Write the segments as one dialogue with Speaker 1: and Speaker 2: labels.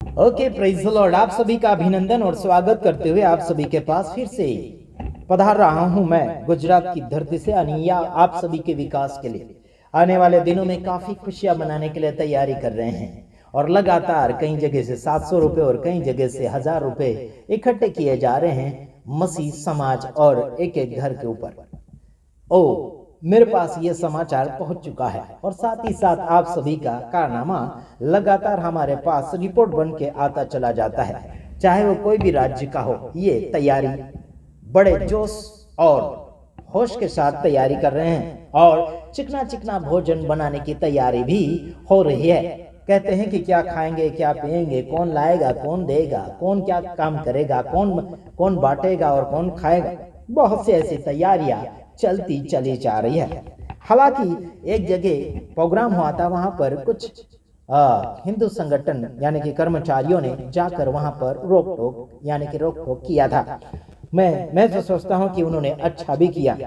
Speaker 1: Okay, praise the Lord. आप सभी का अभिनंदन और स्वागत करते हुए आप सभी के पास फिर से पधार रहा हूं मैं गुजरात की धरती से अनिया, आप सभी के विकास के लिए आने वाले दिनों में काफी खुशियां मनाने के लिए तैयारी कर रहे हैं और लगातार कई जगह से 700 रुपए और कई जगह से 1000 रुपए इकट्ठे किए जा रहे हैं मसीह समाज और एक एक घर के ऊपर। ओ, मेरे पास ये समाचार पहुंच चुका है और साथ ही साथ आप सभी का कारनामा लगातार हमारे पास रिपोर्ट बन के आता चला जाता है, चाहे वो कोई भी राज्य का हो। ये तैयारी बड़े जोश और होश के साथ तैयारी कर रहे हैं और चिकना चिकना भोजन बनाने की तैयारी भी हो रही है। कहते हैं कि क्या खाएंगे, क्या पिएंगे, कौन लाएगा, कौन देगा, कौन क्या काम करेगा, कौन बांटेगा और कौन खाएगा। बहुत सी ऐसी तैयारियां चलती चली जा रही है। हालांकि एक जगह प्रोग्राम हुआ था, वहां पर कुछ हिंदू संगठन यानी कि कर्मचारियों ने जाकर वहां पर रोक टोक किया था। मैं तो सोचता हूं कि उन्होंने अच्छा भी किया,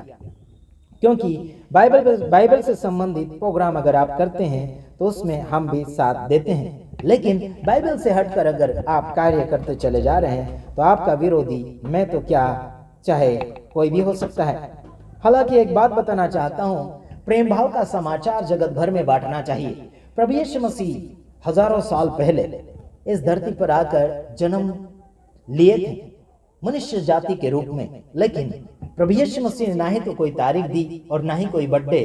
Speaker 1: क्योंकि बाइबल से संबंधित प्रोग्राम अगर आप करते हैं तो उसमें हम भी साथ देते हैं, लेकिन बाइबल से हटकर अगर आप कार्य करते चले जा रहे हैं तो आपका विरोधी मैं तो क्या चाहे कोई भी हो सकता है। हालांकि एक बात बताना चाहता हूं, प्रेम भाव का समाचार जगत भर में बांटना चाहिए। प्रभु यीशु मसीह हजारों साल पहले इस धरती पर आकर जन्म लिए थे मनुष्य जाति के रूप में, लेकिन प्रभु यीशु मसीह ने ना ही तो कोई तारीख दी और ना ही कोई बर्थडे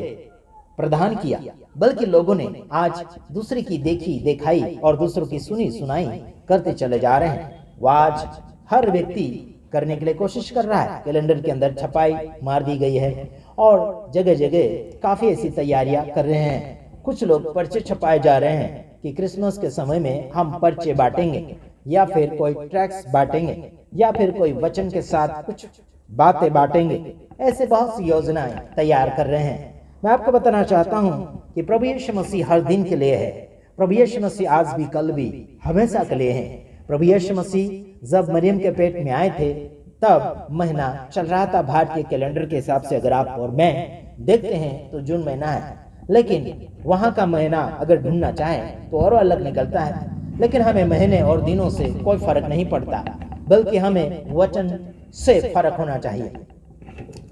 Speaker 1: प्रदान किया, बल्कि लोगों ने आज दूसरे की देखी दिखाई और दूसरों की सुनी सुनाई करते चले जा रहे हैं। वो आज हर व्यक्ति करने के लिए कोशिश कर रहा है। कैलेंडर के अंदर छपाई मार दी गई है और जगह जगह काफी ऐसी तैयारियां कर रहे हैं। कुछ लोग पर्चे छपाए जा रहे हैं कि क्रिसमस के समय में हम पर्चे बांटेंगे, या फिर कोई ट्रैक्स बांटेंगे, या फिर कोई वचन के साथ कुछ बातें बांटेंगे। ऐसे बहुत सी योजनाएं तैयार कर रहे हैं। मैं आपको बताना चाहता हूं कि प्रभु यीशु मसीह हर दिन के लिए है। प्रभु यीशु मसीह आज भी, कल भी, हमेशा के लिए है। प्रभु यीशु मसीह जब मरियम के पेट में आए थे तब महीना चल रहा था भारतीय कैलेंडर के हिसाब से। अगर आप और मैं देखते हैं तो जून महीना है, लेकिन वहां का महीना अगर ढूंढना चाहें तो और अलग निकलता है। लेकिन हमें महीने और दिनों से कोई फर्क नहीं पड़ता, बल्कि हमें वचन से फर्क होना चाहिए।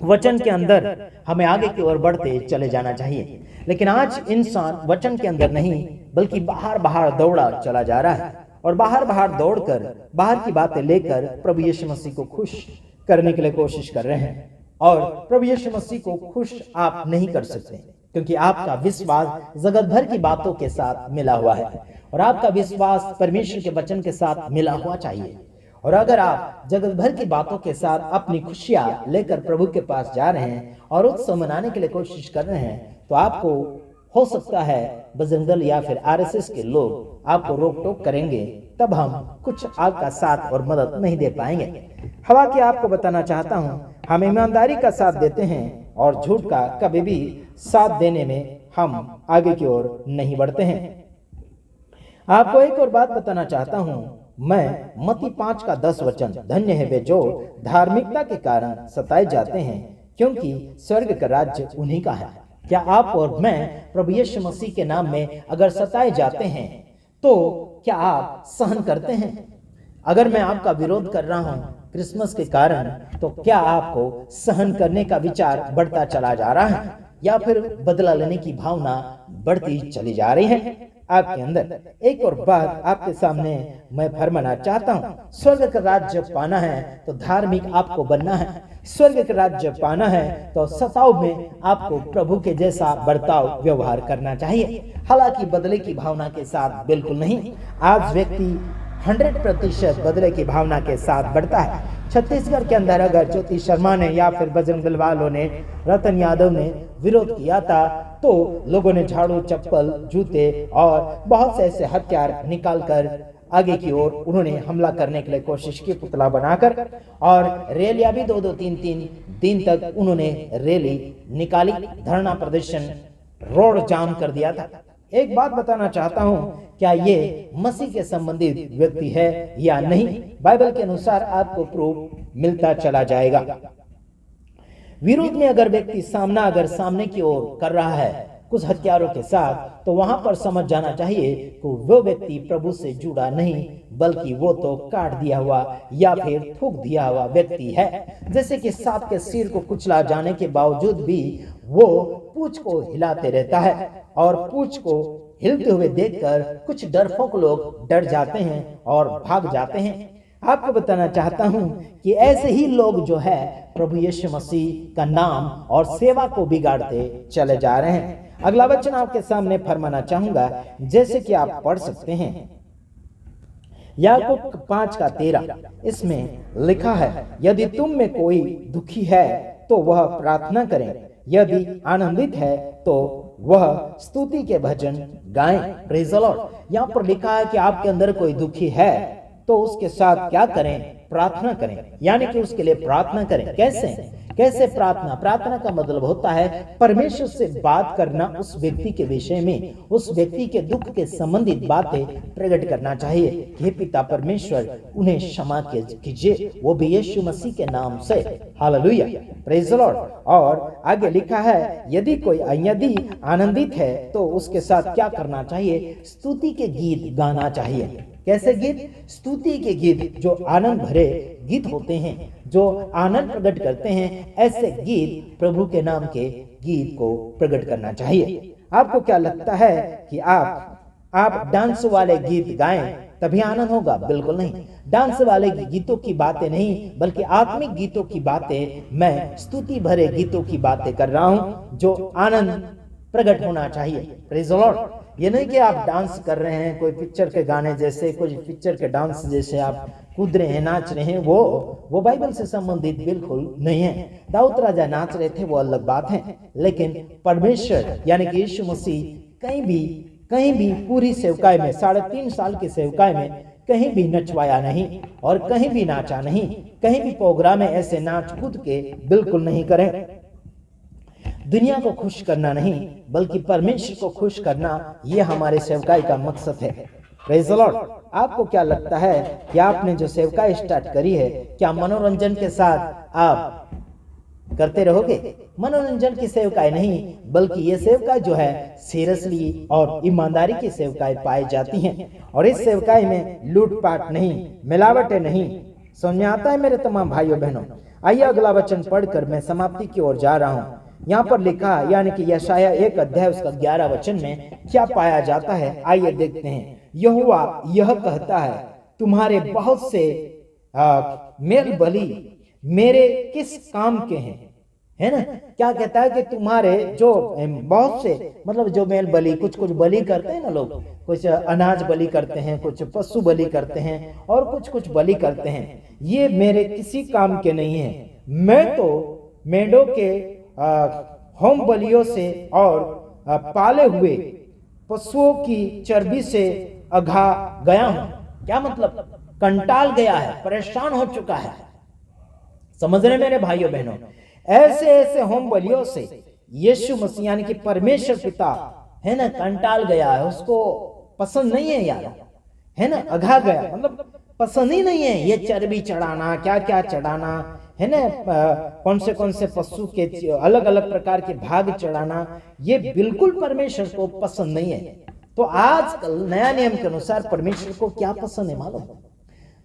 Speaker 1: वचन के अंदर हमें आगे की ओर बढ़ते चले जाना चाहिए। लेकिन आज इंसान वचन के अंदर नहीं बल्कि बाहर दौड़ा चला जा रहा है और बाहर दौड़कर बाहर की बातें लेकर प्रभु यीशु मसीह को खुश करने के लिए कोशिश कर रहे हैं। और प्रभु यीशु मसीह को खुश आप नहीं कर सकते, क्योंकि आपका विश्वास जगत भर की बातों के साथ मिला हुआ है और आपका विश्वास परमेश्वर के वचन के साथ मिला हुआ चाहिए। और अगर आप जगत भर की बातों के साथ अपनी खुशियां लेकर प्रभु के पास जा रहे हैं और उत्सव मनाने के लिए कोशिश कर रहे हैं, तो आपको हो सकता है बजरंग दल या फिर आरएसएस के लोग आपको रोक टोक करेंगे, तब हम कुछ आपका साथ और मदद नहीं दे पाएंगे। हालांकि आपको बताना चाहता हूं, हम ईमानदारी का साथ देते हैं और झूठ का कभी भी साथ देने में हम आगे की ओर नहीं बढ़ते हैं। आपको एक और बात बताना चाहता हूं, मैं मत्ती 5 का 10 वचन, धन्य है वे जो धार्मिकता के कारण सताए जाते हैं, क्योंकि स्वर्ग का राज्य उन्हीं का है। क्या आप और मैं प्रभु यीशु मसीह के नाम में अगर सताए जाते हैं तो क्या आप सहन करते हैं? अगर मैं आपका विरोध कर रहा हूं क्रिसमस के कारण, तो क्या आपको सहन करने का विचार बढ़ता चला जा रहा है या फिर बदला लेने की भावना बढ़ती चली जा रही है आपके अंदर? एक और बात आपके सामने मैं फरमाना चाहता हूँ, स्वर्ग का राज्य पाना है तो धार्मिक आपको बनना है। स्वर्ग का राज्य पाना है तो सताव में आपको प्रभु के जैसा बर्ताव व्यवहार करना चाहिए। हालांकि बदले की भावना के साथ बिल्कुल नहीं। आज व्यक्ति 100% बदले की भावना के साथ बढ़ता है। छत्तीसगढ़ के अंदर अगर ज्योति शर्मा ने या फिर बजरंग दल वालों ने, रतन यादव ने विरोध किया था, तो लोगों ने झाड़ू, चप्पल, जूते और बहुत से ऐसे हथियार निकालकर आगे की ओर उन्होंने हमला करने के लिए कोशिश की, पुतला बनाकर। और रैलियां भी 2-2, 3-3 दिन तक उन्होंने रैली निकाली, धरना प्रदर्शन, रोड जाम कर दिया था। एक बात बताना चाहता हूं, क्या ये मसीह के संबंधित व्यक्ति है या नहीं? बाइबल के अनुसार आपको प्रूफ मिलता चला जाएगा। विरोध में अगर व्यक्ति सामने की ओर कर रहा है कुछ हथियारों के साथ, तो वहां पर समझ जाना चाहिए कि वो व्यक्ति प्रभु से जुड़ा नहीं, बल्कि वो तो काट दिया हुआ या फिर थूक दिया हुआ व्यक्ति है। जैसे कि सांप के सिर को कुचला जाने के बावजूद भी वो पूंछ को हिलाते रहता है, और पूंछ को हिलते हुए देखकर कुछ डरपोक लोग डर जाते हैं और भाग जाते हैं। आपको बताना चाहता हूं कि ऐसे ही लोग जो है प्रभु यीशु मसीह का नाम और सेवा को बिगाड़ते चले जा रहे हैं। अगला वचन आपके सामने फरमाना चाहूंगा, जैसे कि आप पढ़ सकते हैं याकूब 5:13, इसमें लिखा है, यदि तुम में कोई दुखी है तो वह प्रार्थना करे, यदि आनंदित है तो वह स्तुति के भजन गाएं। Praise the Lord. यहाँ पर लिखा है कि आपके अंदर कोई दुखी है तो उसके साथ क्या करें? प्रार्थना करें, यानी कि उसके लिए प्रार्थना करें। कैसे प्रार्थना? प्रार्थना का मतलब होता है परमेश्वर से बात करना, उस व्यक्ति के विषय में, उस व्यक्ति के दुख के संबंधित बातें प्रकट करना चाहिए। हे पिता परमेश्वर, उन्हें क्षमा कीजिए, वो भी यीशु मसीह के नाम से। Hallelujah, praise the Lord. और आगे लिखा है, यदि आनंदित है तो उसके साथ क्या करना चाहिए? स्तुति के गीत गाना चाहिए। कैसे गीत? स्तुति के गीत, जो आनंद भरे गीत होते हैं, जो आनंद प्रकट करते हैं, ऐसे गीत, प्रभु के नाम के गीत को प्रकट करना चाहिए। आपको क्या लगता है कि आप डांस वाले गीत गाएं तभी आनंद होगा? बिल्कुल नहीं। डांस वाले गीतों की बातें नहीं, बल्कि आत्मिक गीतों की बातें, मैं स्तुति भरे गीतों की बातें कर रहा हूं, जो आनंद प्रकट होना चाहिए। Praise the Lord. ये नहीं कि आप डांस कर रहे हैं कोई पिक्चर के गाने जैसे, कोई पिक्चर के डांस जैसे आप कूद रहे हैं, नाच रहे हैं, वो बाइबल से संबंधित बिल्कुल नहीं है। दाऊद राजा नाच रहे थे, वो अलग बात है, लेकिन परमेश्वर यानी कि यीशु मसीह कहीं भी पूरी सेवकाई में, 3.5 साल की सेवकाई में कहीं भी नचवाया नहीं और कहीं भी नाचा नहीं, कहीं भी प्रोग्राम में ऐसे नाच कूद के बिल्कुल नहीं करें। दुनिया को खुश करना नहीं, बल्कि परमेश्वर को खुश करना, ये हमारे सेवकाई का मकसद है। Praise the Lord. आपको क्या लगता है कि आपने जो सेवकाई स्टार्ट करी है, क्या मनोरंजन के साथ आप करते रहोगे? मनोरंजन की सेवकाई नहीं, बल्कि ये सेवकाई जो है सीरियसली और ईमानदारी की सेवकाई पाई जाती है। और इस सेवकाई में लूटपाट नहीं, मिलावटें नहीं। समझ में आता है मेरे तमाम भाइयों बहनों? आइए अगला वचन पढ़कर मैं समाप्ति की ओर जा रहा हूँ। यहाँ पर लिखा है, यानी कि यशाया 1 अध्याय उसका 11 वचन में क्या पाया जाता है, आइए देखते हैं। यहोवा यह कहता है, तुम्हारे बहुत से मेल बलि मेरे किस काम के हैं? है ना? क्या कहता है कि तुम्हारे जो बहुत से, मतलब जो मेल बलि, कुछ बलि करते हैं ना लोग, कुछ अनाज बलि करते हैं, कुछ पशु बलि करते हैं और कुछ बलि करते हैं, ये मेरे किसी काम के नहीं है। मैं तो मेढ़ों के होम बलियों से और पाले हुए पशुओं की चर्बी से अघा गया हूं। क्या मतलब? कंटाल गया है, परेशान हो चुका है। समझ रहे मेरे भाइयों बहनों? ऐसे होम बलियों से यीशु मसीह यानी कि परमेश्वर पिता है ना, कंटाल गया है, उसको पसंद नहीं है यार, है ना, अघा गया, मतलब पसंद ही नहीं है ये चर्बी चढ़ाना, क्या चढ़ाना, है ना, कौन से पशु के अलग अलग प्रकार के भाग चढ़ाना, ये बिल्कुल परमेश्वर को पसंद नहीं है। तो आजकल नया नियम के अनुसार परमेश्वर को क्या पसंद है मालूम?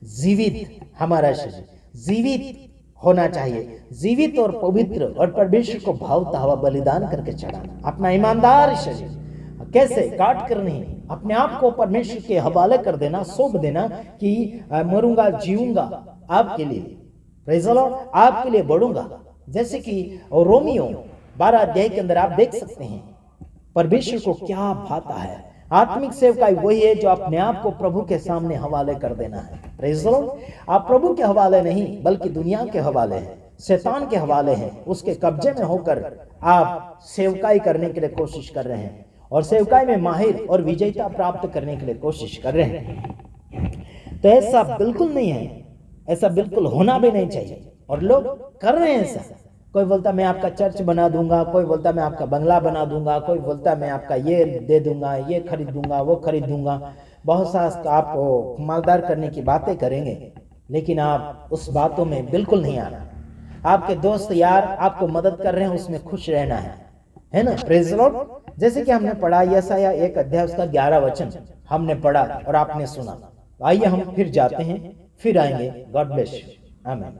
Speaker 1: जीवित, हमारा शरीर जीवित होना चाहिए, जीवित और पवित्र और परमेश्वर को भावता हुआ बलिदान करके चढ़ाना अपना ईमानदार शरीर। कैसे? काट कर नहीं, अपने आप को परमेश्वर के हवाले कर देना, सौंप देना कि मरूंगा जीऊंगा आपके लिए, प्रेज़ द लॉर्ड, आपके लिए बढ़ूंगा। जैसे कि रोमियो 12 अध्याय के अंदर आप देख सकते हैं परमेश्वर को क्या भाता है। आत्मिक सेवकाई वही है जो अपने आप को प्रभु के सामने हवाले कर देना है। Praise the Lord. आप प्रभु के हवाले नहीं, बल्कि दुनिया के हवाले हैं, शैतान के हवाले हैं, उसके कब्जे में होकर आप सेवकाई करने के लिए कोशिश कर रहे हैं और सेवकाई में माहिर और विजेता प्राप्त करने के लिए कोशिश कर रहे हैं। तो ऐसा बिल्कुल नहीं है, ऐसा बिल्कुल होना भी नहीं चाहिए, और लोग कर रहे हैं ऐसा। कोई बोलता मैं आपका चर्च बना दूंगा, कोई बोलता मैं आपका बंगला बना दूंगा, कोई बोलता मैं आपका ये दे दूंगा, ये खरीद दूंगा, वो खरीद दूंगा। बहुत सा आप मालदार करने की बातें करेंगे, लेकिन आप उस बातों में बिल्कुल नहीं आना। आपके दोस्त यार आपको मदद कर रहे हैं, उसमें खुश रहना है ना, प्रेज़ द लॉर्ड। जैसे कि हमने पढ़ा यशाया 1 अध्याय उसका 11 वचन हमने पढ़ा और आपने सुना। आइए हम फिर जाते हैं, फिर आएंगे। God bless you. आमीन।